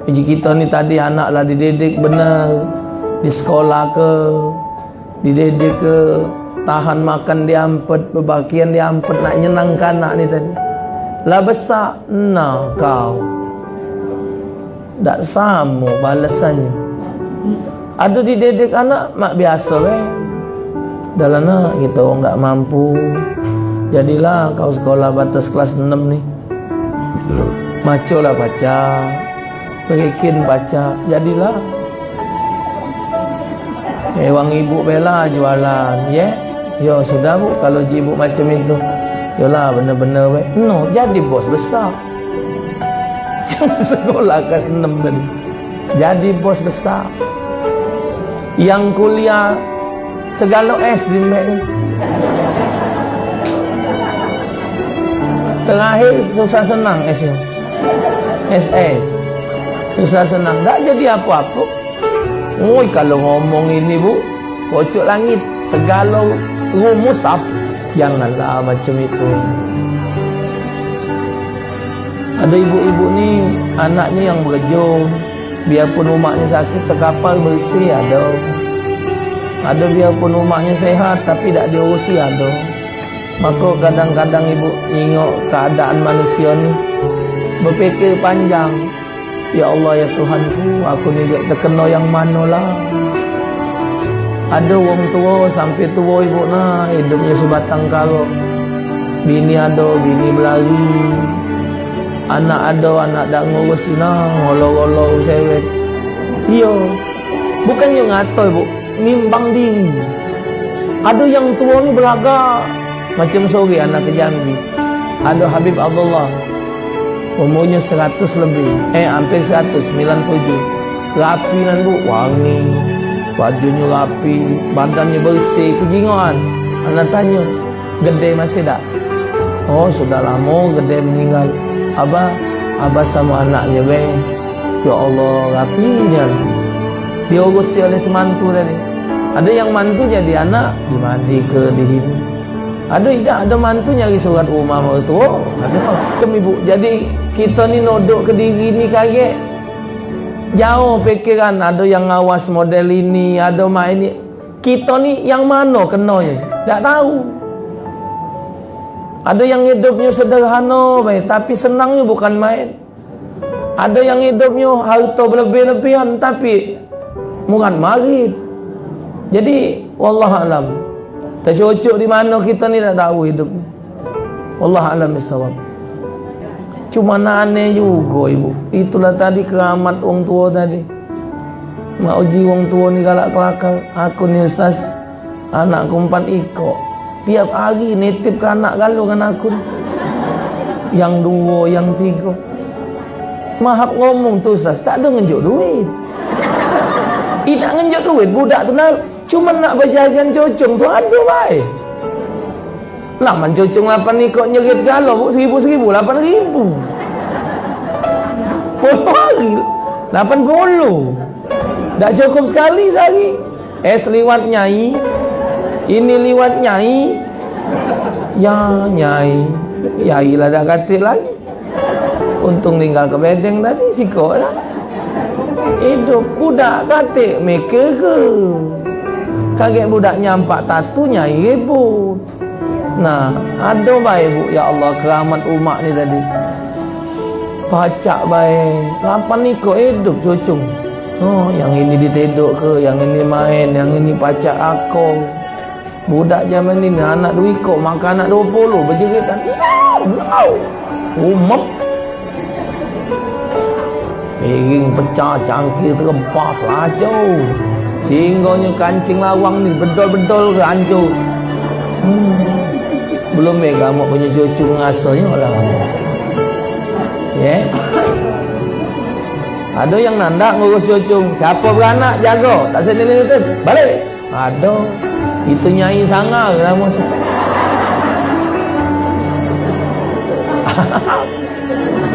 Uji kita ni tadi anak lah dididik benar, di sekolah ke, dididik ke, tahan makan diampet, berbakian diampet, nak nyenangkan anak ni tadi. Lah besar, nah kau tak sama balasannya. Ada dididik anak mak biasa dalam nak kita orang tak mampu. Jadilah kau sekolah batas kelas 6 ni, macolah baca, bikin baca, jadilah. Wang ibu bela jualan, yo sudah bu, kalau ibu macam itu, yolah benar-benar no, jadi bos besar. Sekolah kelas 6 tadi, jadi bos besar. Yang kuliah segala S di Mek. Terakhir susah senang S-nya. SS. Susah senang, tak jadi apa-apa. Oi, kalau ngomong ini bu, pojok langit, segala rumus apa? Janganlah macam itu. Ada ibu-ibu ni anaknya yang berjong, biarpun umaknya sakit terkapal bersih ada. Ada biarpun umaknya sehat tapi tak diurusi ada. Maka kadang-kadang ibu tengok keadaan manusia ni, berfikir panjang. Ya Allah ya Tuhanku, aku ni terkena yang manalah. Ada orang tua sampai tua ibu nak hidupnya sebatang kara. Bini ada, bini berlari. Anak ada, anak tak ngurus nah, ngolor-ngolor sewet. Iya, bukannya ngatai bu, nimbang diri. Ada yang tua ni beragak. Macam sore anak ke Jambi, ada Habib Abdullah, umurnya 100 lebih, hampir 197. Rapi nan bu, wangi, bajunya rapi, badannya bersih, kejingoan. Anak tanya, gede masih tak? Oh sudah lama gede meninggal. Abah sama anaknya ya Allah rapinya. Diurusi oleh semantu tadi. Ada yang mantu jadi anak, dimandi ke dihidup. Ada mantu nyari surat rumah mertua. Ada ibu. Jadi kita ni nodok ke diri ni kaget. Jauh pikiran, ada yang ngawas model ini, ada main ini. Kita ni yang mana kenanya? Tak tahu. Ada yang hidupnya sederhana baik, tapi senangnya bukan main. Ada yang hidupnya harta berlebih-lebihan tapi murad marid. Jadi wallahualam. Tercocok di mana kita ni tak tahu hidup ni. Wallah alam bisawab. Cuma aneh juga ibu. Itulah tadi keramat orang tua tadi. Mak uji orang tua ni galak kelakar. Aku ni ustaz, anakku 4 ekor. Tiap hari nitip ke anak galau kan aku. Yang 2, yang 3. Mahap ngomong tu ustaz, tak ada ngenjuk duit. Tidak ngenjuk duit budak tu nak. Cuma nak berjajan cocong tu ada baik. Laman cocong 8 ekor nyerit galau 1,000, 8,000. 10 hari 80. Tak cukup sekali sehari. Es liwat nyai, ini liwat nyai. Ya nyai, yai lah dah katil lagi. Untung tinggal ke bedeng tadi sikok lah. Hidup budak katil mereka ke. Kaget budak nyampak tatu nyai ribut. Nah, ada baik bu, ya Allah keramat umat ni tadi. Pacak baik, 8 ekor hidup cocong. Oh, yang ini diteduk ke, yang ini main, yang ini pacak akong. Budak zaman ni anak 2 ekor, makan anak 20, berjeritan. Umat. Piring pecah, cangkir terempas lacau. Singgahnya kancing lawang ni bedol-bedol ke hancur. Belum kamu punya cucu ngasuhnya lah. Ada yang nandak ngurus cucu. Siapa beranak jaga, tak sendiri itu balik. Ada. Itu nyai sangar nama.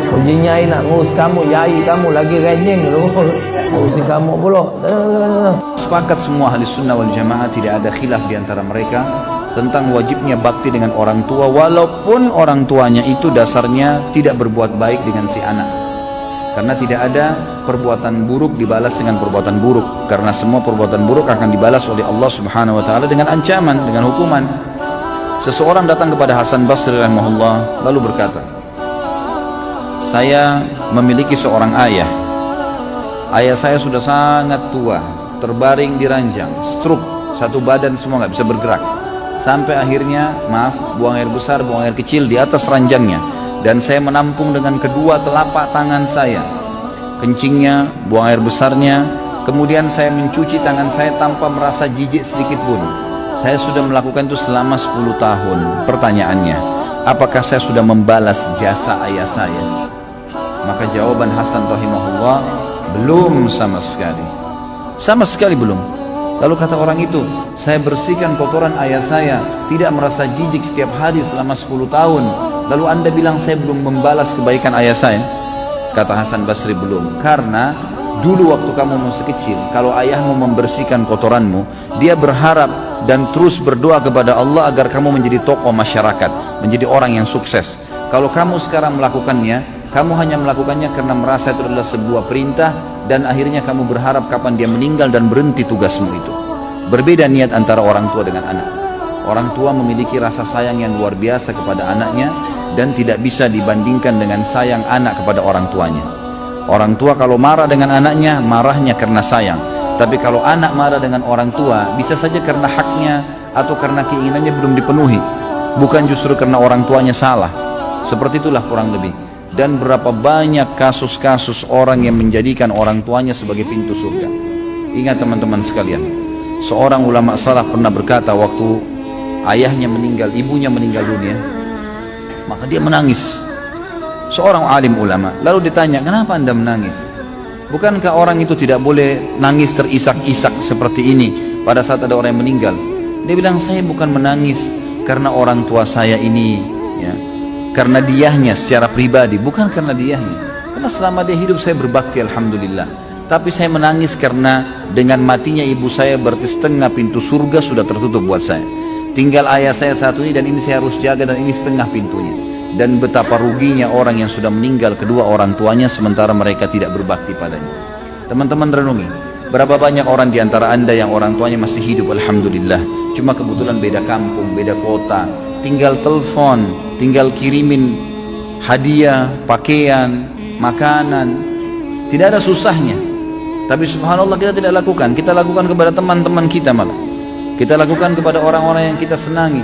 Puji nyai nak ngurus kamu, yai kamu lagi renyeng tu. Ngurusin kamu pula. Sepakat semua ahli sunnah wal jamaah, tidak ada khilaf di antara mereka tentang wajibnya bakti dengan orang tua, walaupun orang tuanya itu dasarnya tidak berbuat baik dengan si anak. Karena tidak ada perbuatan buruk dibalas dengan perbuatan buruk, karena semua perbuatan buruk akan dibalas oleh Allah Subhanahu wa taala dengan ancaman, dengan hukuman. Seseorang datang kepada Hasan Basri rahimahullah lalu berkata, "Saya memiliki seorang ayah. Ayah saya sudah sangat tua, terbaring di ranjang, stroke, satu badan semua nggak bisa bergerak. Sampai akhirnya, buang air besar, buang air kecil di atas ranjangnya. Dan saya menampung dengan kedua telapak tangan saya kencingnya, buang air besarnya. Kemudian saya mencuci tangan saya tanpa merasa jijik sedikit pun. Saya sudah melakukan itu selama 10 tahun. Pertanyaannya, apakah saya sudah membalas jasa ayah saya?" Maka jawaban Hasan rahimahullah, belum sama sekali. Sama sekali belum. Lalu kata orang itu, "Saya bersihkan kotoran ayah saya, tidak merasa jijik setiap hari selama 10 tahun. Lalu Anda bilang saya belum membalas kebaikan ayah saya?" Kata Hasan Basri, belum. Karena dulu waktu kamu masih kecil, kalau ayahmu membersihkan kotoranmu, dia berharap dan terus berdoa kepada Allah agar kamu menjadi tokoh masyarakat, menjadi orang yang sukses. Kalau kamu sekarang melakukannya, kamu hanya melakukannya karena merasa itu adalah sebuah perintah, dan akhirnya kamu berharap kapan dia meninggal dan berhenti tugasmu itu. Berbeda niat antara orang tua dengan anak. Orang tua memiliki rasa sayang yang luar biasa kepada anaknya, dan tidak bisa dibandingkan dengan sayang anak kepada orang tuanya. Orang tua kalau marah dengan anaknya, marahnya karena sayang. Tapi kalau anak marah dengan orang tua, bisa saja karena haknya atau karena keinginannya belum dipenuhi, bukan justru karena orang tuanya salah. Seperti itulah kurang lebih. Dan berapa banyak kasus-kasus orang yang menjadikan orang tuanya sebagai pintu surga. Ingat teman-teman sekalian, seorang ulama salaf pernah berkata waktu ayahnya meninggal, ibunya meninggal dunia, maka dia menangis. Seorang alim ulama lalu ditanya, "Kenapa Anda menangis? Bukankah orang itu tidak boleh nangis terisak-isak seperti ini pada saat ada orang yang meninggal?" Dia bilang, "Saya bukan menangis karena orang tua saya ini, ya, karena diahnya secara pribadi, bukan karena diahnya. Karena selama dia hidup saya berbakti, alhamdulillah. Tapi saya menangis karena dengan matinya ibu saya berarti setengah pintu surga sudah tertutup buat saya. Tinggal ayah saya satu ini, dan ini saya harus jaga, dan ini setengah pintunya. Dan betapa ruginya orang yang sudah meninggal kedua orang tuanya sementara mereka tidak berbakti padanya." Teman-teman renungi, berapa banyak orang di antara Anda yang orang tuanya masih hidup, alhamdulillah, cuma kebetulan beda kampung, beda kota, tinggal telepon, tinggal kirimin hadiah, pakaian, makanan, tidak ada susahnya. Tapi subhanallah kita tidak lakukan. Kita lakukan kepada teman-teman kita, malah kita lakukan kepada orang-orang yang kita senangi,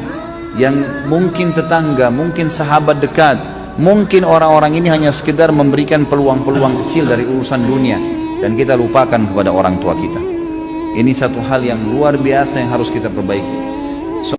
yang mungkin tetangga, mungkin sahabat dekat, mungkin orang-orang ini hanya sekedar memberikan peluang-peluang kecil dari urusan dunia, dan kita lupakan kepada orang tua kita. Ini satu hal yang luar biasa yang harus kita perbaiki.